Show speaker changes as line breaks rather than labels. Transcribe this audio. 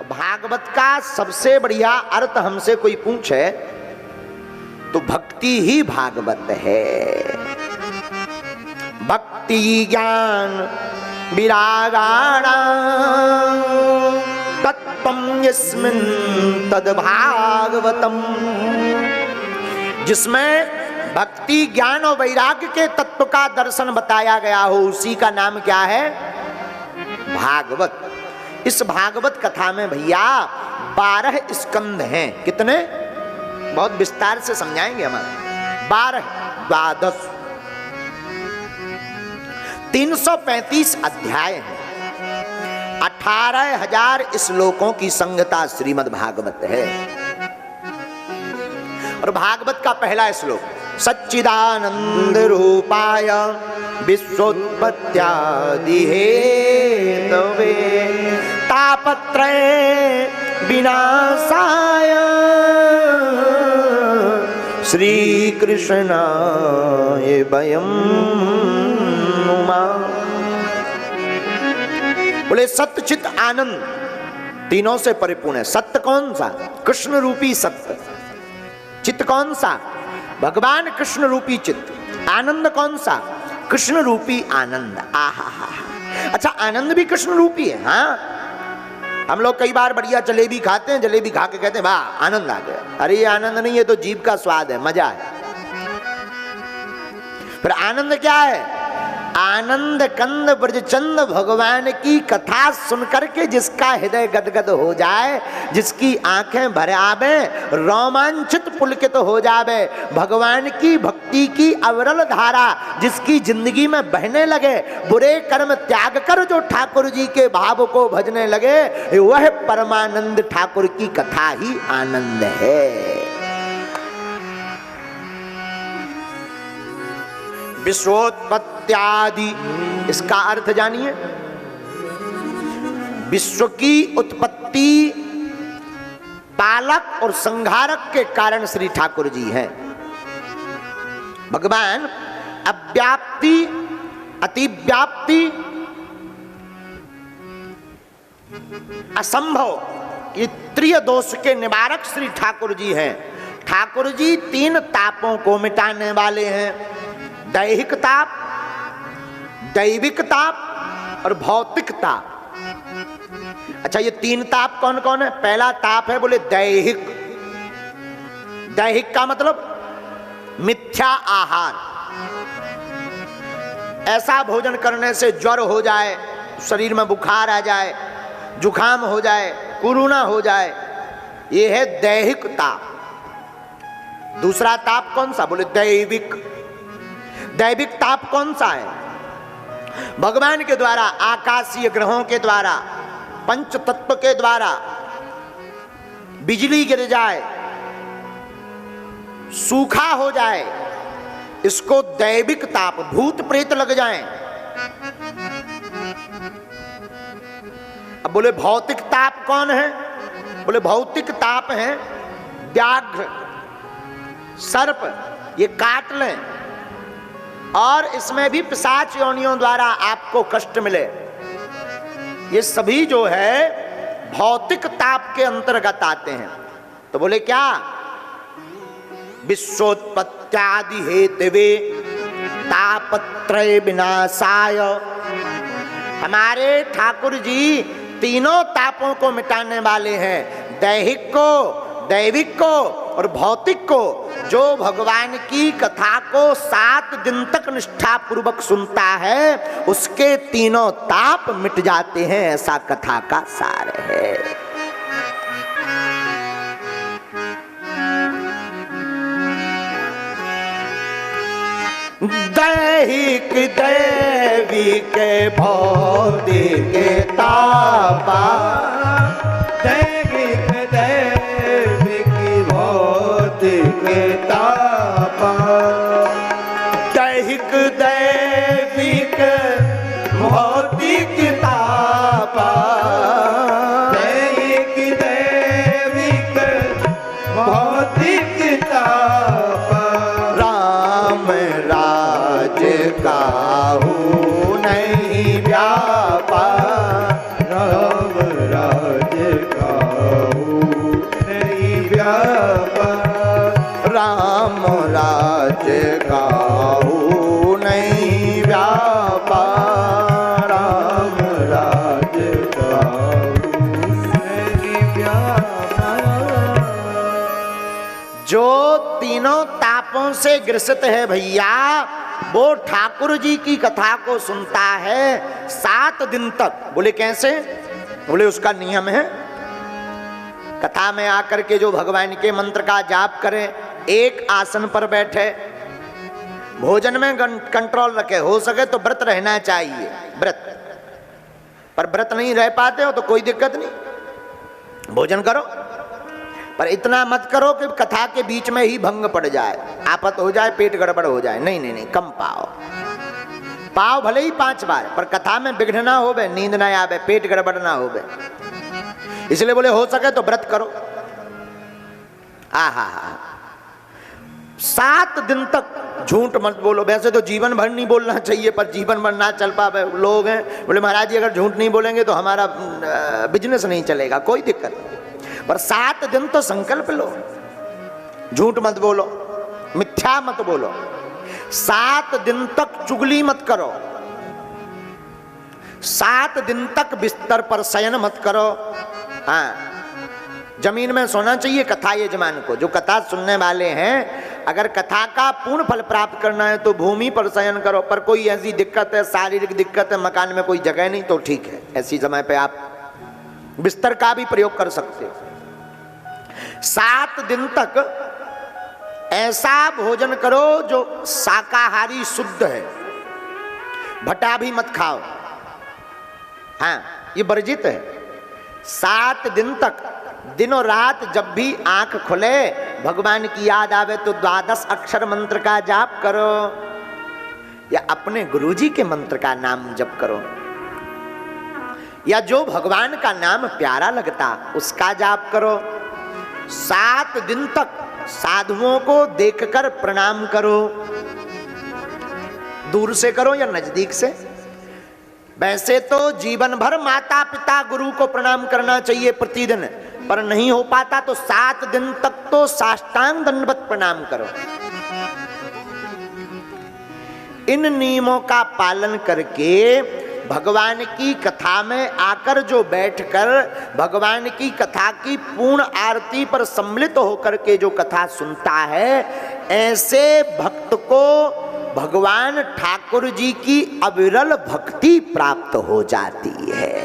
भागवत का सबसे बढ़िया अर्थ हमसे कोई पूछे तो भक्ति ही भागवत है। भक्ति ज्ञान विरागाणां तत्त्वं यस्मिन् तद्भागवतम्। जिसमें भक्ति ज्ञान और वैराग्य के तत्व का दर्शन बताया गया हो उसी का नाम क्या है? भागवत। इस भागवत कथा में भैया 12 स्कंद हैं। कितने? बहुत विस्तार से समझाएंगे हम। 12 द्वादश 335 अध्याय हैं। 18,000 श्लोकों की संगता श्रीमद् भागवत है। और भागवत का पहला श्लोक, सच्चिदानंद रूपाय विश्वोत्पत्त्यादि हेतवे तापत्रय विनाशाय श्री कृष्णाय वयं नुमः। बोले सत्य चित आनंद तीनों से परिपूर्ण है। सत्य कौन सा? कृष्ण रूपी सत्य। चित्त कौन सा? भगवान कृष्ण रूपी चित्त। आनंद कौन सा? कृष्ण रूपी आनंद। आहा हा। अच्छा, आनंद भी कृष्ण रूपी है। हाँ, हम लोग कई बार बढ़िया जलेबी खाते हैं, जलेबी खा के कहते हैं वाह आनंद आ गया। अरे ये आनंद नहीं है, तो जीभ का स्वाद है, मजा है। फिर आनंद क्या है? आनंद कंद ब्रजचंद भगवान की कथा सुनकर के जिसका हृदय गदगद हो जाए, जिसकी आंखें भर आवे, रोमांचित पुलकित हो जावे, भगवान की भक्ति की अविरल धारा जिसकी जिंदगी में बहने लगे, बुरे कर्म त्याग कर जो ठाकुर जी के भाव को भजने लगे, वह परमानंद ठाकुर की कथा ही आनंद है। विश्वोत्पत्त्यादि, इसका अर्थ जानिए। विश्व की उत्पत्ति, पालक और संहारक के कारण श्री ठाकुर जी हैं। भगवान अव्याप्ति, अतिव्याप्ति, असंभव, ये त्रिय दोष के निवारक श्री ठाकुर जी हैं। ठाकुर जी 3 तापों को मिटाने वाले हैं। दैहिक ताप, दैविक ताप और भौतिक ताप। अच्छा, ये 3 ताप कौन कौन है? पहला ताप है बोले दैहिक। दैहिक का मतलब मिथ्या आहार। ऐसा भोजन करने से ज्वर हो जाए, शरीर में बुखार आ जाए, जुखाम हो जाए, कोरोना हो जाए, ये है दैहिक ताप। दूसरा ताप कौन सा? बोले दैविक। दैविक ताप कौन सा है? भगवान के द्वारा, आकाशीय ग्रहों के द्वारा, पंच तत्व के द्वारा बिजली गिर जाए, सूखा हो जाए, इसको दैविक ताप। भूत प्रेत लग जाएं। अब बोले भौतिक ताप कौन है? बोले भौतिक ताप है व्याघ्र, सर्प, ये काट लें और इसमें भी पिशाच योनियों द्वारा आपको कष्ट मिले। ये सभी जो है भौतिक ताप के अंतर्गत आते हैं। तो बोले क्या? विश्वोत्पत्त्यादि हेतवे तापत्रय विनाशाय। हमारे ठाकुर जी तीनों तापों को मिटाने वाले हैं। दैहिक को, दैविक को और भौतिक को। जो भगवान की कथा को 7 दिन तक निष्ठा पूर्वक सुनता है, उसके तीनों ताप मिट जाते हैं। ऐसा कथा का सार है। दैहिक दैविक भौतिक तापा, दैहिक दैविक भौतिक तापा, दैहिक दैविक भौतिक तापा, दैहिक दैविक भौतिक तापा। राम राज काहू नहीं व्यापा, राम राज तीनों तापों से ग्रसित है भैया, वो ठाकुर जी की कथा को सुनता है 7 दिन तक। बोले कैसे? बोले उसका नियम है, कथा में आकर के जो भगवान के मंत्र का जाप करे, एक आसन पर बैठे, भोजन में कंट्रोल रखे, हो सके तो व्रत रहना चाहिए, व्रत, पर व्रत नहीं रह पाते हो तो कोई दिक्कत नहीं, भोजन करो, पर इतना मत करो कि कथा के बीच में ही भंग पड़ जाए, आफत हो जाए, पेट गड़बड़ हो जाए। नहीं नहीं नहीं, कम पाओ भले ही 5 बार, पर कथा में विघ्न ना होवे, नींद ना आवे, पेट गड़बड़ ना होवे। इसलिए बोले हो सके तो व्रत करो। आहा, 7 दिन तक झूठ मत बोलो। वैसे तो जीवन भर नहीं बोलना चाहिए, पर जीवन भर ना चल पावे लोग हैं, बोले महाराज जी अगर झूठ नहीं बोलेंगे तो हमारा बिजनेस नहीं चलेगा। कोई दिक्कत नहीं, पर 7 दिन तो संकल्प लो, झूठ मत बोलो, मिथ्या मत बोलो। 7 दिन तक चुगली मत करो, 7 दिन तक बिस्तर पर शयन मत करो। हाँ, जमीन में सोना चाहिए कथा यजमान को। जो कथा सुनने वाले हैं, अगर कथा का पूर्ण फल प्राप्त करना है तो भूमि पर शयन करो, पर कोई ऐसी दिक्कत है, शारीरिक दिक्कत है, मकान में कोई जगह नहीं, तो ठीक है, ऐसी समय पे आप बिस्तर का भी प्रयोग कर सकते हो। 7 दिन तक ऐसा भोजन करो जो शाकाहारी शुद्ध है, भटा भी मत खाओ। हाँ, ये वर्जित है। 7 दिन तक दिनों रात जब भी आंख खुले, भगवान की याद आवे तो 12 अक्षर मंत्र का जाप करो, या अपने गुरुजी के मंत्र का नाम जप करो, या जो भगवान का नाम प्यारा लगता उसका जाप करो। 7 दिन तक साधुओं को देखकर प्रणाम करो, दूर से करो या नजदीक से। वैसे तो जीवन भर माता पिता गुरु को प्रणाम करना चाहिए प्रतिदिन, पर नहीं हो पाता तो 7 दिन तक तो साष्टांग दंडवत प्रणाम करो। इन नियमों का पालन करके भगवान की कथा में आकर जो बैठकर भगवान की कथा की पूर्ण आरती पर सम्मिलित होकर के जो कथा सुनता है, ऐसे भक्त को भगवान ठाकुर जी की अविरल भक्ति प्राप्त हो जाती है।